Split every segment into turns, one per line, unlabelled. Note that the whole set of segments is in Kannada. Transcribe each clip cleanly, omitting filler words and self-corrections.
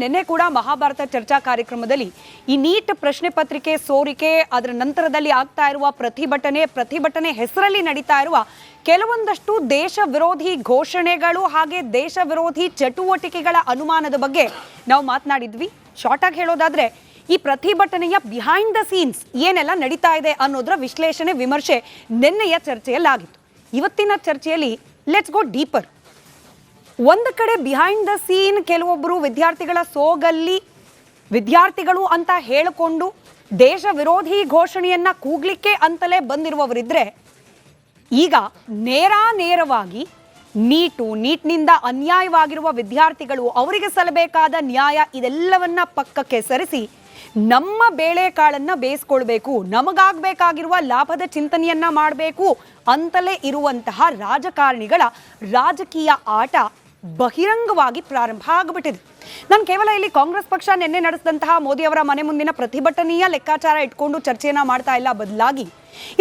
ನಿನ್ನೆ ಕೂಡ ಮಹಾಭಾರತ ಚರ್ಚಾ ಕಾರ್ಯಕ್ರಮದಲ್ಲಿ ಈ ನೀಟ್ ಪ್ರಶ್ನೆ ಪತ್ರಿಕೆ ಸೋರಿಕೆ ಅದರ ನಂತರದಲ್ಲಿ ಆಗ್ತಾ ಇರುವ ಪ್ರತಿಭಟನೆ ಹೆಸರಲ್ಲಿ ನಡೀತಾ ಇರುವ ಕೆಲವೊಂದಷ್ಟು ದೇಶ ವಿರೋಧಿ ಘೋಷಣೆಗಳು ಹಾಗೆ ದೇಶ ವಿರೋಧಿ ಚಟುವಟಿಕೆಗಳ ಅನುಮಾನದ ಬಗ್ಗೆ ನಾವು ಮಾತನಾಡಿದ್ವಿ. ಶಾರ್ಟ್ ಆಗಿ ಹೇಳೋದಾದ್ರೆ ಈ ಪ್ರತಿಭಟನೆಯ ಬಿಹೈಂಡ್ ದ ಸೀನ್ಸ್ ಏನೆಲ್ಲ ನಡೀತಾ ಇದೆ ಅನ್ನೋದರ ವಿಶ್ಲೇಷಣೆ ವಿಮರ್ಶೆ ನಿನ್ನೆಯ ಚರ್ಚೆಯಲ್ಲಾಗಿತ್ತು. ಇವತ್ತಿನ ಚರ್ಚೆಯಲ್ಲಿ ಲೆಟ್ಸ್ ಗೋ ಡೀಪರ್. ಒಂದು ಕಡೆ ಬಿಹೈಂಡ್ ದ ಸೀನ್ ಕೆಲವೊಬ್ಬರು ವಿದ್ಯಾರ್ಥಿಗಳ ಸೋಗಲ್ಲಿ ವಿದ್ಯಾರ್ಥಿಗಳು ಅಂತ ಹೇಳಿಕೊಂಡು ದೇಶ ವಿರೋಧಿ ಘೋಷಣೆಯನ್ನ ಕೂಗ್ಲಿಕ್ಕೆ ಅಂತಲೇ ಬಂದಿರುವವರಿದ್ರೆ, ಈಗ ನೇರವಾಗಿ ನೀಟ್ನಿಂದ ಅನ್ಯಾಯವಾಗಿರುವ ವಿದ್ಯಾರ್ಥಿಗಳು ಅವರಿಗೆ ಸಲ್ಲಬೇಕಾದ ನ್ಯಾಯ ಇದೆಲ್ಲವನ್ನ ಪಕ್ಕಕ್ಕೆ ಸರಿಸಿ ನಮ್ಮ ಬೇಳೆಕಾಳನ್ನ ಬೇಯಿಸ್ಕೊಳ್ಬೇಕು, ನಮಗಾಗಬೇಕಾಗಿರುವ ಲಾಭದ ಚಿಂತನೆಯನ್ನ ಮಾಡಬೇಕು ಅಂತಲೇ ಇರುವಂತಹ ರಾಜಕಾರಣಿಗಳ ರಾಜಕೀಯ ಆಟ ಬಹಿರಂಗವಾಗಿ ಪ್ರಾರಂಭ ಆಗಿಬಿಟ್ಟಿದೆ. ನಾನು ಕೇವಲ ಇಲ್ಲಿ ಕಾಂಗ್ರೆಸ್ ಪಕ್ಷ ನಿನ್ನೆ ನಡೆಸಿದಂತಹ ಮೋದಿ ಅವರ ಮನೆ ಮುಂದಿನ ಪ್ರತಿಭಟನೆಯ ಲೆಕ್ಕಾಚಾರ ಇಟ್ಕೊಂಡು ಚರ್ಚೆಯನ್ನ ಮಾಡ್ತಾ ಇಲ್ಲ, ಬದಲಾಗಿ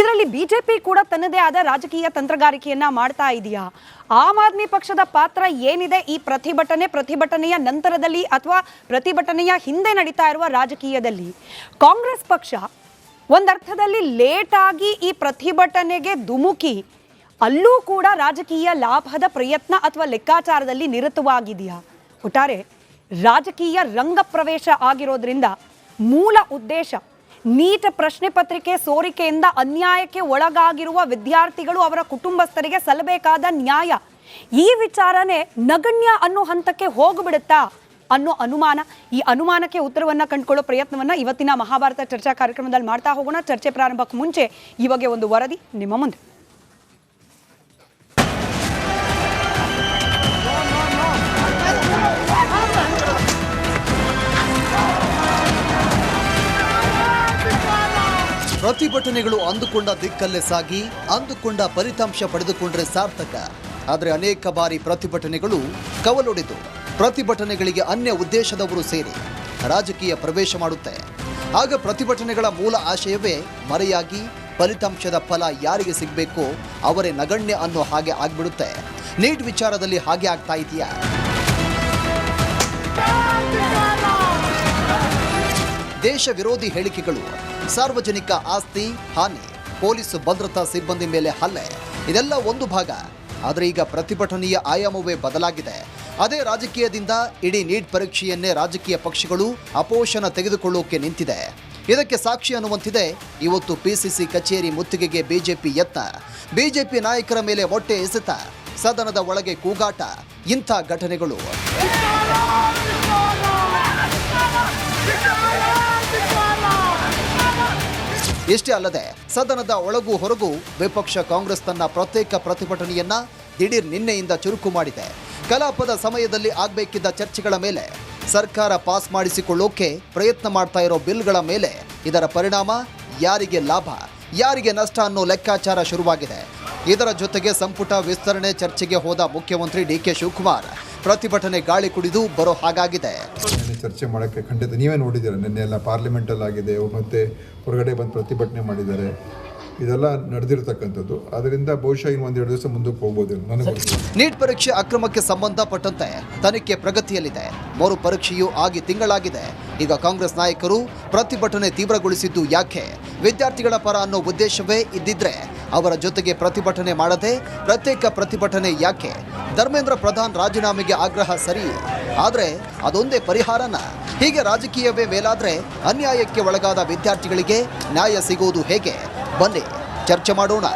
ಇದರಲ್ಲಿ ಬಿಜೆಪಿ ಕೂಡ ತನ್ನದೇ ಆದ ರಾಜಕೀಯ ತಂತ್ರಗಾರಿಕೆಯನ್ನ ಮಾಡ್ತಾ ಇದೆಯಾ? ಆಮ್ ಆದ್ಮಿ ಪಕ್ಷದ ಪಾತ್ರ ಏನಿದೆ ಈ ಪ್ರತಿಭಟನೆಯ ನಂತರದಲ್ಲಿ ಅಥವಾ ಪ್ರತಿಭಟನೆಯ ಹಿಂದೆ ನಡೀತಾ ಇರುವ ರಾಜಕೀಯದಲ್ಲಿ? ಕಾಂಗ್ರೆಸ್ ಪಕ್ಷ ಒಂದರ್ಥದಲ್ಲಿ ಲೇಟ್ ಆಗಿ ಈ ಪ್ರತಿಭಟನೆಗೆ ಧುಮುಕಿ ಅಲ್ಲೂ ಕೂಡ ರಾಜಕೀಯ ಲಾಭದ ಪ್ರಯತ್ನ ಅಥವಾ ಲೆಕ್ಕಾಚಾರದಲ್ಲಿ ನಿರತವಾಗಿದೆಯಾ? ಒಟ್ಟಾರೆ ರಾಜಕೀಯ ರಂಗ ಪ್ರವೇಶ ಆಗಿರೋದ್ರಿಂದ ಮೂಲ ಉದ್ದೇಶ ನೀಟ್ ಪ್ರಶ್ನೆ ಪತ್ರಿಕೆ ಸೋರಿಕೆಯಿಂದ ಅನ್ಯಾಯಕ್ಕೆ ಒಳಗಾಗಿರುವ ವಿದ್ಯಾರ್ಥಿಗಳು ಅವರ ಕುಟುಂಬಸ್ಥರಿಗೆ ಸಲ್ಲಬೇಕಾದ ನ್ಯಾಯ, ಈ ವಿಚಾರನೇ ನಗಣ್ಯ ಅನ್ನೋ ಹಂತಕ್ಕೆ ಹೋಗ್ಬಿಡುತ್ತಾ ಅನ್ನೋ ಅನುಮಾನ. ಈ ಅನುಮಾನಕ್ಕೆ ಉತ್ತರವನ್ನ ಕಂಡುಕೊಳ್ಳೋ ಪ್ರಯತ್ನವನ್ನ ಇವತ್ತಿನ ಮಹಾಭಾರತ ಚರ್ಚಾ ಕಾರ್ಯಕ್ರಮದಲ್ಲಿ ಮಾಡ್ತಾ ಹೋಗೋಣ. ಚರ್ಚೆ ಪ್ರಾರಂಭಕ್ಕೆ ಮುಂಚೆ ಈ ಬಗ್ಗೆ ಒಂದು ವರದಿ ನಿಮ್ಮ ಮುಂದೆ.
ಪ್ರತಿಭಟನೆಗಳು ಅಂದುಕೊಂಡ ದಿಕ್ಕಲ್ಲೇ ಸಾಗಿ ಅಂದುಕೊಂಡ ಫಲಿತಾಂಶ ಪಡೆದುಕೊಂಡ್ರೆ ಸಾರ್ಥಕ. ಆದರೆ ಅನೇಕ ಬಾರಿ ಪ್ರತಿಭಟನೆಗಳು ಕವಲೊಡೆದು ಪ್ರತಿಭಟನೆಗಳಿಗೆ ಅನ್ಯ ಉದ್ದೇಶದವರು ಸೇರಿ ರಾಜಕೀಯ ಪ್ರವೇಶ ಮಾಡುತ್ತೆ. ಆಗ ಪ್ರತಿಭಟನೆಗಳ ಮೂಲ ಆಶಯವೇ ಮರೆಯಾಗಿ ಫಲಿತಾಂಶದ ಫಲ ಯಾರಿಗೆ ಸಿಗಬೇಕೋ ಅವರೇ ನಗಣ್ಯ ಅನ್ನೋ ಹಾಗೆ ಆಗ್ಬಿಡುತ್ತೆ. ನೀಟ್ ವಿಚಾರದಲ್ಲಿ ಹಾಗೆ ಆಗ್ತಾ ಇದೆಯಾ? ದೇಶ ವಿರೋಧಿ ಹೇಳಿಕೆಗಳು, ಸಾರ್ವಜನಿಕ ಆಸ್ತಿ ಹಾನಿ, ಪೊಲೀಸ್ ಭದ್ರತಾ ಸಿಬ್ಬಂದಿ ಮೇಲೆ ಹಲ್ಲೆ, ಇದೆಲ್ಲ ಒಂದು ಭಾಗ. ಆದರೆ ಈಗ ಪ್ರತಿಭಟನೆಯ ಆಯಾಮವೇ ಬದಲಾಗಿದೆ. ಅದೇ ರಾಜಕೀಯದಿಂದ ಇಡೀ ನೀಟ್ ಪರೀಕ್ಷೆಯನ್ನೇ ರಾಜಕೀಯ ಪಕ್ಷಗಳು ಅಪೋಷಣ ತೆಗೆದುಕೊಳ್ಳೋಕೆ ನಿಂತಿದೆ. ಇದಕ್ಕೆ ಸಾಕ್ಷಿ ಅನ್ನುವಂತಿದೆ ಇವತ್ತು ಪಿಸಿಸಿ ಕಚೇರಿ ಮುತ್ತಿಗೆಗೆ ಬಿಜೆಪಿ ಯತ್ನ. ಬಿಜೆಪಿ ನಾಯಕರ ಮೇಲೆ ಮೊಟ್ಟೆ ಎಸೆತ, ಸದನದ ಒಳಗೆ ಕೂಗಾಟ, ಇಂಥ ಘಟನೆಗಳು. ಇಷ್ಟೇ ಅಲ್ಲದೆ ಸದನದ ಒಳಗೂ ಹೊರಗೂ ವಿಪಕ್ಷ ಕಾಂಗ್ರೆಸ್ ತನ್ನ ಪ್ರತ್ಯೇಕ ಪ್ರತಿಭಟನೆಯನ್ನ ದಿಢೀರ್ ನಿನ್ನೆಯಿಂದ ಚುರುಕು ಮಾಡಿದೆ. ಕಲಾಪದ ಸಮಯದಲ್ಲಿ ಆಗಬೇಕಿದ್ದ ಚರ್ಚೆಗಳ ಮೇಲೆ ಸರ್ಕಾರ ಪಾಸ್ ಮಾಡಿಸಿಕೊಳ್ಳೋಕೆ ಪ್ರಯತ್ನ ಮಾಡ್ತಾ ಇರೋ ಬಿಲ್ಗಳ ಮೇಲೆ ಇದರ ಪರಿಣಾಮ ಯಾರಿಗೆ ಲಾಭ ಯಾರಿಗೆ ನಷ್ಟ ಅನ್ನೋ ಲೆಕ್ಕಾಚಾರ ಶುರುವಾಗಿದೆ. ಇದರ ಜೊತೆಗೆ ಸಂಪುಟ ವಿಸ್ತರಣೆ ಚರ್ಚೆಗೆ ಹೋದ ಮುಖ್ಯಮಂತ್ರಿ ಡಿಕೆ ಶಿವಕುಮಾರ್ ಪ್ರತಿಭಟನೆ ಗಾಳಿ ಕುಡಿದು ಬರೋ ಹಾಗಾಗಿದೆ.
ಚರ್ಚೆ ಮಾಡೋಕ್ಕೆ ಖಂಡಿತ ನೀವೇ ನೋಡಿದ್ದೀರ, ನಿನ್ನೆ ಎಲ್ಲ ಪಾರ್ಲಿಮೆಂಟಲ್ಲಿ ಆಗಿದೆ, ಮತ್ತೆ ಹೊರಗಡೆ ಬಂದು ಪ್ರತಿಭಟನೆ ಮಾಡಿದ್ದಾರೆ, ಇದೆಲ್ಲ ನಡೆದಿರತಕ್ಕಂಥದ್ದು. ಅದರಿಂದ ಬಹುಶಃ ಇನ್ನು ಒಂದೆರಡು ದಿವಸ ಮುಂದಕ್ಕೆ ಹೋಗ್ಬೋದು ನನಗೆ.
ನೀಟ್ ಪರೀಕ್ಷೆ ಅಕ್ರಮಕ್ಕೆ ಸಂಬಂಧಪಟ್ಟಂತೆ ತನಿಖೆ ಪ್ರಗತಿಯಲ್ಲಿದೆ. ಮರು ಪರೀಕ್ಷೆಯೂ ಆಗಿ ತಿಂಗಳಾಗಿದೆ. ಈಗ ಕಾಂಗ್ರೆಸ್ ನಾಯಕರು ಪ್ರತಿಭಟನೆ ತೀವ್ರಗೊಳಿಸಿದ್ದು ಯಾಕೆ? ವಿದ್ಯಾರ್ಥಿಗಳ ಪರ ಅನ್ನೋ ಉದ್ದೇಶವೇ ಇದ್ದಿದ್ರೆ ಅವರ ಜೊತೆಗೆ ಪ್ರತಿಭಟನೆ ಮಾಡದೆ ಪ್ರತ್ಯೇಕ ಪ್ರತಿಭಟನೆ ಯಾಕೆ? ಧರ್ಮೇಂದ್ರ ಪ್ರಧಾನ್ ರಾಜೀನಾಮೆಗೆ ಆಗ್ರಹ ಸರಿ, ಆದರೆ ಅದೊಂದೇ ಪರಿಹಾರನ? ಹೀಗೆ ರಾಜಕೀಯವೇ ಮೇಲಾದ್ರೆ ಅನ್ಯಾಯಕ್ಕೆ ಒಳಗಾದ ವಿದ್ಯಾರ್ಥಿಗಳಿಗೆ ನ್ಯಾಯ ಸಿಗೋದು ಹೇಗೆ? ಬನ್ನಿ ಚರ್ಚೆ ಮಾಡೋಣ.